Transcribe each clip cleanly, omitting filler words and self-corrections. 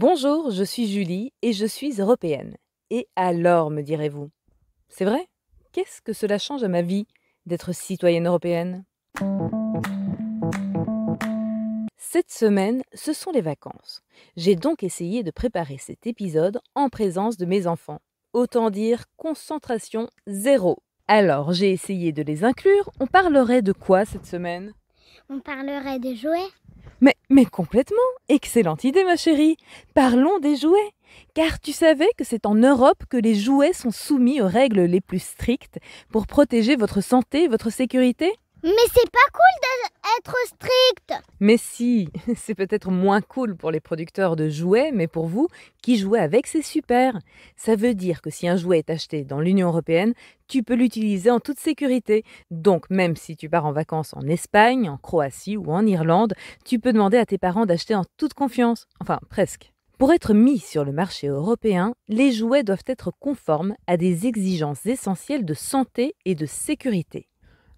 Bonjour, je suis Julie et je suis européenne. Et alors, me direz-vous? C'est vrai? Qu'est-ce que cela change à ma vie d'être citoyenne européenne? Cette semaine, ce sont les vacances. J'ai donc essayé de préparer cet épisode en présence de mes enfants. Autant dire concentration zéro. Alors, j'ai essayé de les inclure. On parlerait de quoi cette semaine? On parlerait des jouets. Mais complètement. Excellente idée, ma chérie. Parlons des jouets. Car tu savais que c'est en Europe que les jouets sont soumis aux règles les plus strictes pour protéger votre santé et votre sécurité? Mais c'est pas cool d'être strict. Mais si, c'est peut-être moins cool pour les producteurs de jouets, mais pour vous, qui jouez avec, c'est super. Ça veut dire que si un jouet est acheté dans l'Union européenne, tu peux l'utiliser en toute sécurité. Donc même si tu pars en vacances en Espagne, en Croatie ou en Irlande, tu peux demander à tes parents d'acheter en toute confiance. Enfin, presque. Pour être mis sur le marché européen, les jouets doivent être conformes à des exigences essentielles de santé et de sécurité.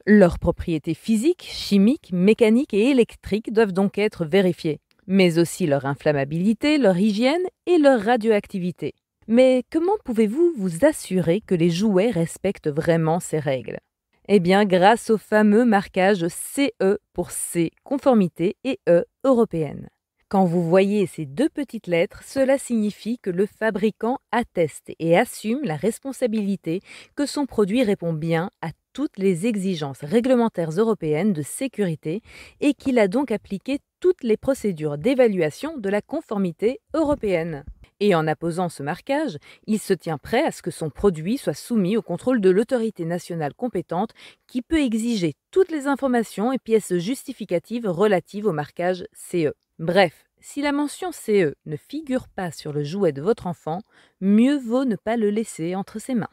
Leurs propriétés physiques, chimiques, mécaniques et électriques doivent donc être vérifiées, mais aussi leur inflammabilité, leur hygiène et leur radioactivité. Mais comment pouvez-vous vous assurer que les jouets respectent vraiment ces règles? Eh bien, grâce au fameux marquage CE pour C, conformité, et E, européenne. Quand vous voyez ces deux petites lettres, cela signifie que le fabricant atteste et assume la responsabilité que son produit répond bien à toutes les exigences réglementaires européennes de sécurité et qu'il a donc appliqué toutes les procédures d'évaluation de la conformité européenne. Et en apposant ce marquage, il se tient prêt à ce que son produit soit soumis au contrôle de l'autorité nationale compétente qui peut exiger toutes les informations et pièces justificatives relatives au marquage CE. Bref, si la mention CE ne figure pas sur le jouet de votre enfant, mieux vaut ne pas le laisser entre ses mains.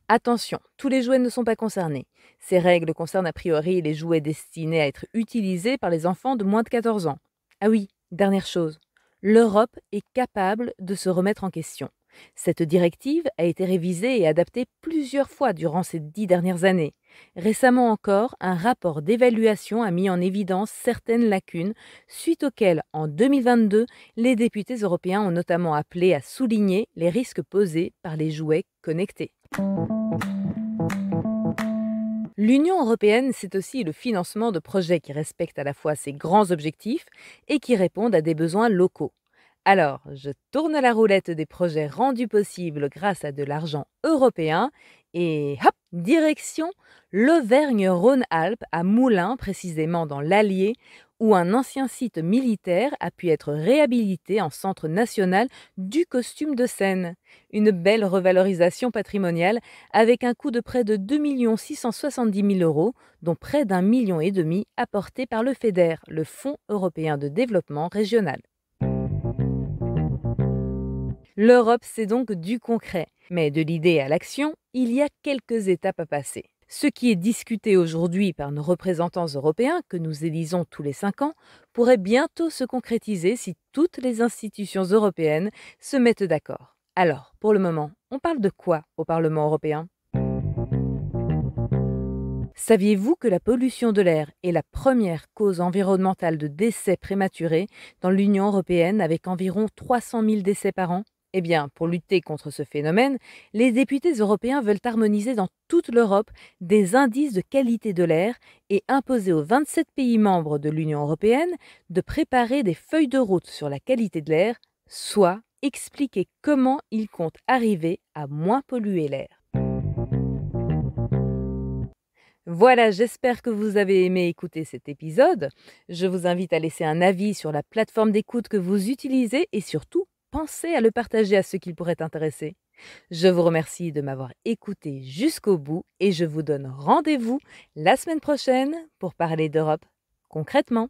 Attention, tous les jouets ne sont pas concernés. Ces règles concernent a priori les jouets destinés à être utilisés par les enfants de moins de 14 ans. Ah oui, dernière chose, l'Europe est capable de se remettre en question. Cette directive a été révisée et adaptée plusieurs fois durant ces 10 dernières années. Récemment encore, un rapport d'évaluation a mis en évidence certaines lacunes, suite auxquelles, en 2022, les députés européens ont notamment appelé à souligner les risques posés par les jouets connectés. L'Union européenne, c'est aussi le financement de projets qui respectent à la fois ses grands objectifs et qui répondent à des besoins locaux. Alors, je tourne la roulette des projets rendus possibles grâce à de l'argent européen et hop, direction l'Auvergne-Rhône-Alpes à Moulins, précisément dans l'Allier, où un ancien site militaire a pu être réhabilité en centre national du costume de scène. Une belle revalorisation patrimoniale avec un coût de près de 2 670 000 euros, dont près d'1,5 million apporté par le FEDER, le Fonds européen de développement régional. L'Europe, c'est donc du concret. Mais de l'idée à l'action, il y a quelques étapes à passer. Ce qui est discuté aujourd'hui par nos représentants européens, que nous élisons tous les 5 ans, pourrait bientôt se concrétiser si toutes les institutions européennes se mettent d'accord. Alors, pour le moment, on parle de quoi au Parlement européen? Saviez-vous que la pollution de l'air est la première cause environnementale de décès prématurés dans l'Union européenne avec environ 300 000 décès par an? Eh bien, pour lutter contre ce phénomène, les députés européens veulent harmoniser dans toute l'Europe des indices de qualité de l'air et imposer aux 27 pays membres de l'Union européenne de préparer des feuilles de route sur la qualité de l'air, soit expliquer comment ils comptent arriver à moins polluer l'air. Voilà, j'espère que vous avez aimé écouter cet épisode. Je vous invite à laisser un avis sur la plateforme d'écoute que vous utilisez et surtout, pensez à le partager à ceux qui pourraient intéresser. Je vous remercie de m'avoir écouté jusqu'au bout et je vous donne rendez-vous la semaine prochaine pour parler d'Europe concrètement.